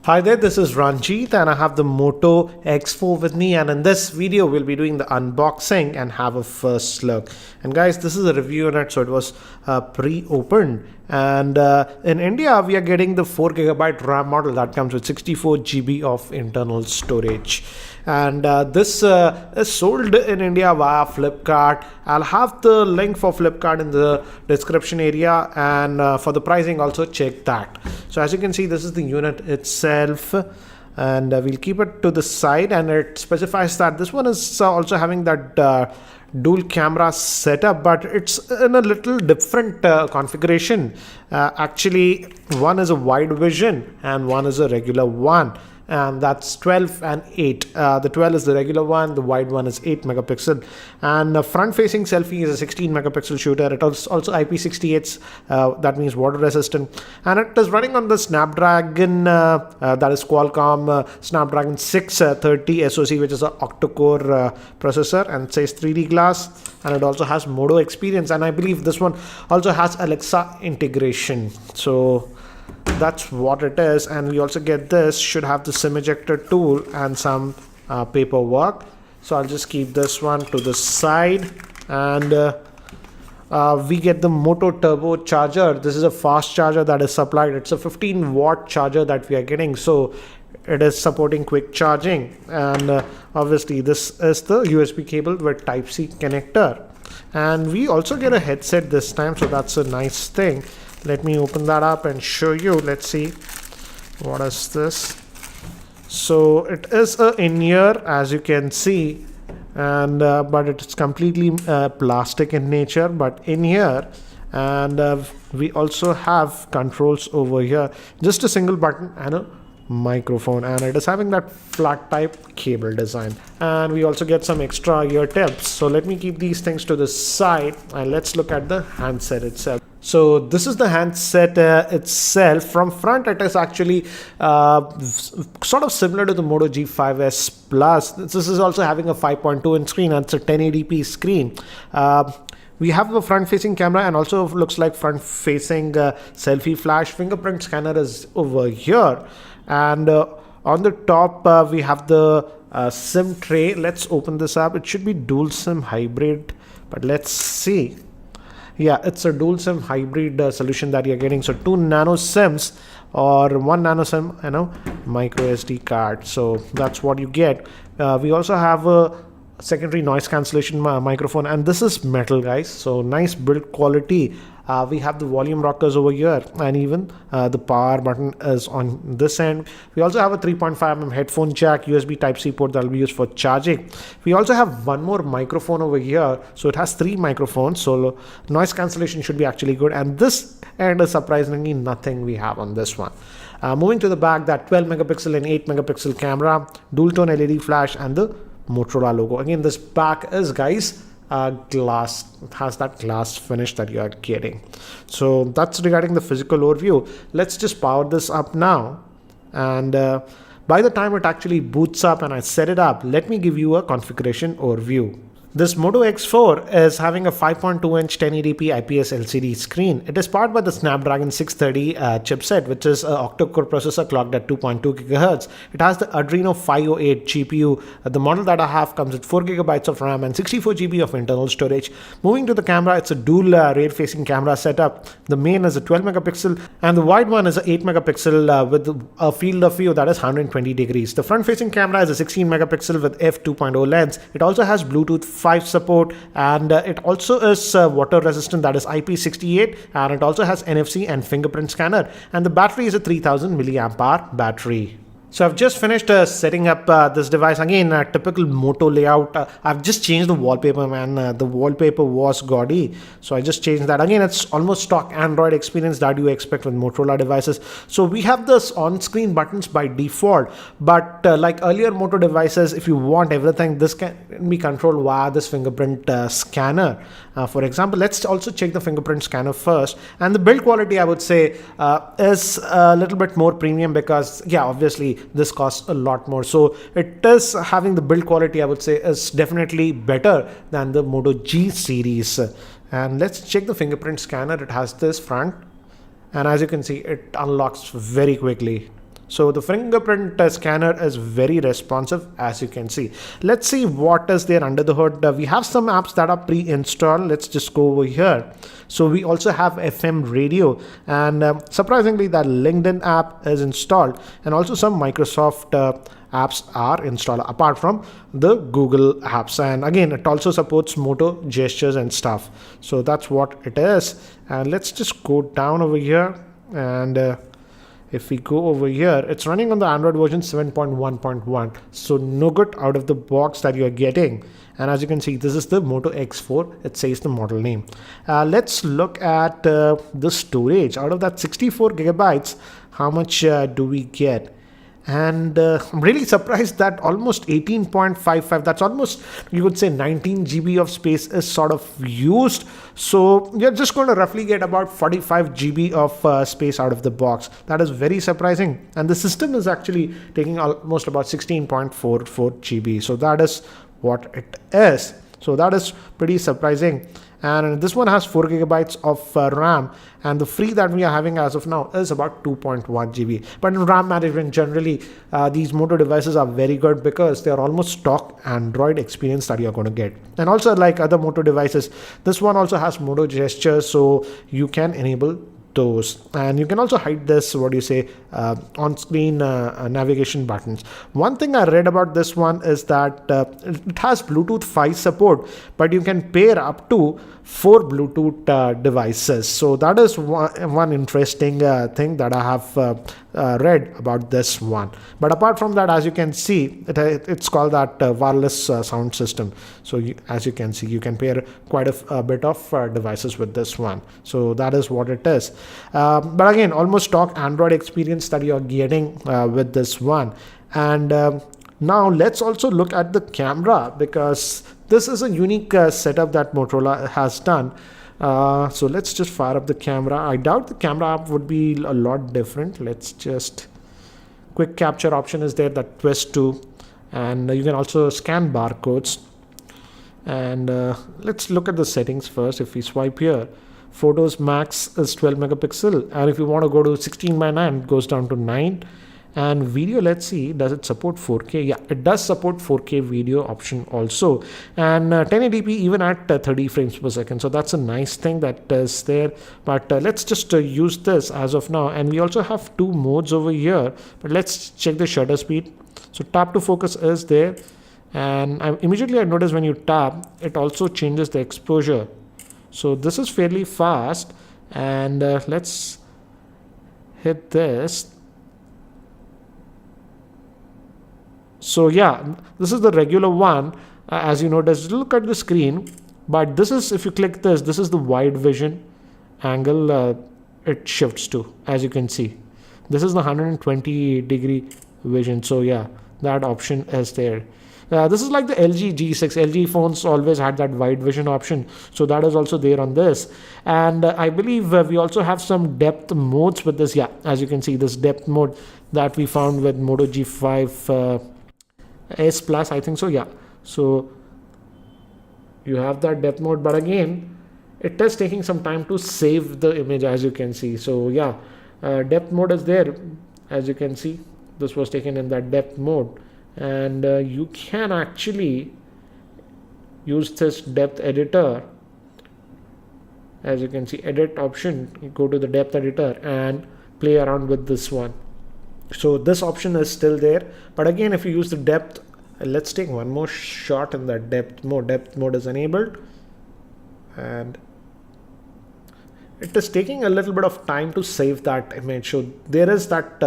Hi there, this is Ranjit and I have the Moto X4 with me, and in this video we'll be doing the unboxing and have a first look. And guys, this is a review on it, so it was pre-opened, and in India we are getting the 4GB RAM model that comes with 64GB of internal storage, and this is sold in India via Flipkart. I'll have the link for Flipkart in the description area, and for the pricing also check that. So as you can see, this is the unit itself, and we'll keep it to the side, and it specifies that this one is also having that dual camera setup, but it's in a little different configuration. Actually, one is a wide vision and one is a regular one, and that's 12 and 8. The 12 is the regular one, the wide one is 8 megapixel, and the front facing selfie is a 16 megapixel shooter. It is also IP68, that means water resistant, and it is running on the Snapdragon, that is Qualcomm Snapdragon 630 SoC, which is an octa-core processor, and it says 3D glass, and it also has Moto experience, and I believe this one also has Alexa integration. So that's what it is. And we also get this, should have the SIM ejector tool and some paperwork. So I'll just keep this one to the side, and we get the Moto Turbo charger. This is a fast charger that is supplied. It's a 15-watt charger that we are getting, so it is supporting quick charging, and obviously this is the USB cable with Type-C connector, and we also get a headset this time, so that's a nice thing. Let me open that up and show you. Let's see, what is this? So it is a in-ear, as you can see, and but it's completely plastic in nature, but in here, and we also have controls over here, just a single button and a microphone, and it is having that flat type cable design, and we also get some extra ear tips. So let me keep these things to the side, and let's look at the handset itself. So this is the handset itself. From front, it is actually sort of similar to the Moto G5s Plus. This is also having a 5.2 inch screen, and it's a 1080p screen. We have a front-facing camera, and also looks like front-facing selfie flash. Fingerprint scanner is over here, and on the top we have the SIM tray. Let's open this up. It should be dual SIM hybrid, but let's see. Yeah, it's a dual SIM hybrid solution that you're getting. So 2 nano SIMs or 1 nano SIM, micro SD card. So that's what you get. We also have a secondary noise cancellation microphone, and this is metal, guys, so nice build quality. We have the volume rockers over here, and even the power button is on this end. We also have a 3.5mm headphone jack, USB Type-C port that will be used for charging. We also have one more microphone over here, so it has 3 microphones, so noise cancellation should be actually good. And this end is surprisingly nothing we have on this one. Moving to the back, that 12 megapixel and 8 megapixel camera, dual tone LED flash, and the Motorola logo. Again, this back is, guys, glass. It has that glass finish that you are getting. So that's regarding the physical overview. Let's just power this up now, and by the time it actually boots up and I set it up, let me give you a configuration overview. This Moto X4 is having a 5.2 inch 1080p IPS LCD screen. It is powered by the Snapdragon 630 chipset, which is an octa-core processor clocked at 2.2 GHz. It has the Adreno 508 GPU. The model that I have comes with 4GB of RAM and 64GB of internal storage. Moving to the camera, it's a dual rear-facing camera setup. The main is a 12 megapixel, and the wide one is an 8 megapixel with a field of view that is 120 degrees. The front-facing camera is a 16 megapixel with f2.0 lens. It also has Bluetooth 5 support, and it also is water resistant, that is IP68, and it also has NFC and fingerprint scanner, and the battery is a 3000 milliamp hour battery. So I've just finished setting up this device. Again, a typical Moto layout. I've just changed the wallpaper, man. The wallpaper was gaudy, so I just changed that. Again, it's almost stock Android experience that you expect with Motorola devices. So we have this on-screen buttons by default, but like earlier Moto devices, if you want everything, this can be controlled via this fingerprint scanner. For example, let's also check the fingerprint scanner first. And the build quality, I would say, is a little bit more premium, because yeah, obviously this costs a lot more. So it is having the build quality, I would say, is definitely better than the Moto G series. And let's check the fingerprint scanner. It has this front, and as you can see, it unlocks very quickly. So the fingerprint scanner is very responsive, as you can see. Let's see what is there under the hood. We have some apps that are pre-installed. Let's just go over here. So we also have FM radio, and surprisingly that LinkedIn app is installed, and also some Microsoft apps are installed apart from the Google apps. And again, it also supports Moto gestures and stuff. So that's what it is. And let's just go down over here, and if we go over here, it's running on the Android version 7.1.1. So no good out of the box that you're getting. And as you can see, this is the Moto X4. It says the model name. Let's look at the storage. Out of that 64 gigabytes, how much do we get? And I'm really surprised that almost 18.55, that's almost, you would say, 19 GB of space is sort of used. So you're just going to roughly get about 45 GB of space out of the box. That is very surprising. And the system is actually taking almost about 16.44 GB. So that is what it is. So that is pretty surprising. And this one has 4 gigabytes of RAM, and the free that we are having as of now is about 2.1 GB. But in RAM management, generally these Moto devices are very good because they are almost stock Android experience that you're going to get. And also, like other Moto devices, this one also has Moto gestures, so you can enable those. And you can also hide this, what do you say, on-screen navigation buttons. One thing I read about this one is that it has Bluetooth 5 support, but you can pair up to 4 Bluetooth devices. So that is one interesting thing that I have read about this one. But apart from that, as you can see, it's called that wireless sound system. So as you can see, you can pair quite a bit of devices with this one. So that is what it is. But again, almost stock Android experience that you're getting with this one. And now let's also look at the camera, because this is a unique setup that Motorola has done. So let's just fire up the camera. I doubt the camera app would be a lot different. Let's just, quick capture option is there, that twist to, and you can also scan barcodes. And let's look at the settings first. If we swipe here, photos max is 12 megapixel, and if you want to go to 16:9, it goes down to 9. And video, let's see, does it support 4K? Yeah, it does support 4K video option also, and 1080p even at 30 frames per second. So that's a nice thing that is there. But let's just use this as of now. And we also have 2 modes over here, but let's check the shutter speed. So tap to focus is there, and immediately I notice when you tap, it also changes the exposure. So this is fairly fast. And let's hit this. So yeah, this is the regular one. As you notice, look at the screen, but this is, if you click this is the wide vision angle it shifts to. As you can see, this is the 120-degree vision. So yeah, that option is there. This is like the LG G6. LG phones always had that wide vision option, so that is also there on this. And I believe we also have some depth modes with this. Yeah, as you can see, this depth mode that we found with Moto G5 S Plus, I think so. Yeah, so you have that depth mode, but again, it is taking some time to save the image, as you can see. So yeah, depth mode is there. As you can see, this was taken in that depth mode, and you can actually use this depth editor. As you can see, edit option, you go to the depth editor and play around with this one. So this option is still there, but again, if you use the depth, let's take one more shot in that depth mode. Depth mode is enabled, and it is taking a little bit of time to save that image. So there is that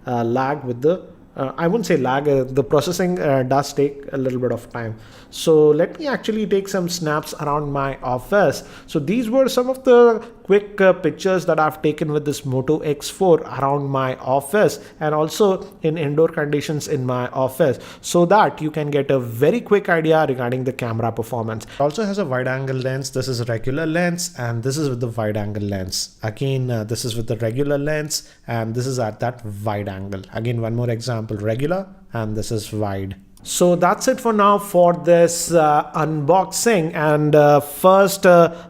lag with the I wouldn't say lag, the processing does take a little bit of time. So let me actually take some snaps around my office. So these were some of the quick pictures that I've taken with this Moto X4 around my office, and also in indoor conditions in my office, so that you can get a very quick idea regarding the camera performance. It also has a wide angle lens. This is a regular lens, and this is with the wide angle lens. Again, this is with the regular lens, and this is at that wide angle. Again, one more example, regular, and this is wide. So that's it for now for this unboxing and first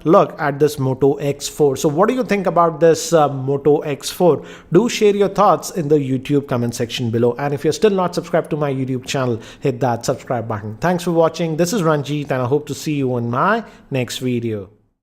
look at this Moto X4. So what do you think about this Moto X4? Do share your thoughts in the YouTube comment section below. And if you're still not subscribed to my YouTube channel, hit that subscribe button. Thanks for watching. This is Ranjit and I hope to see you in my next video.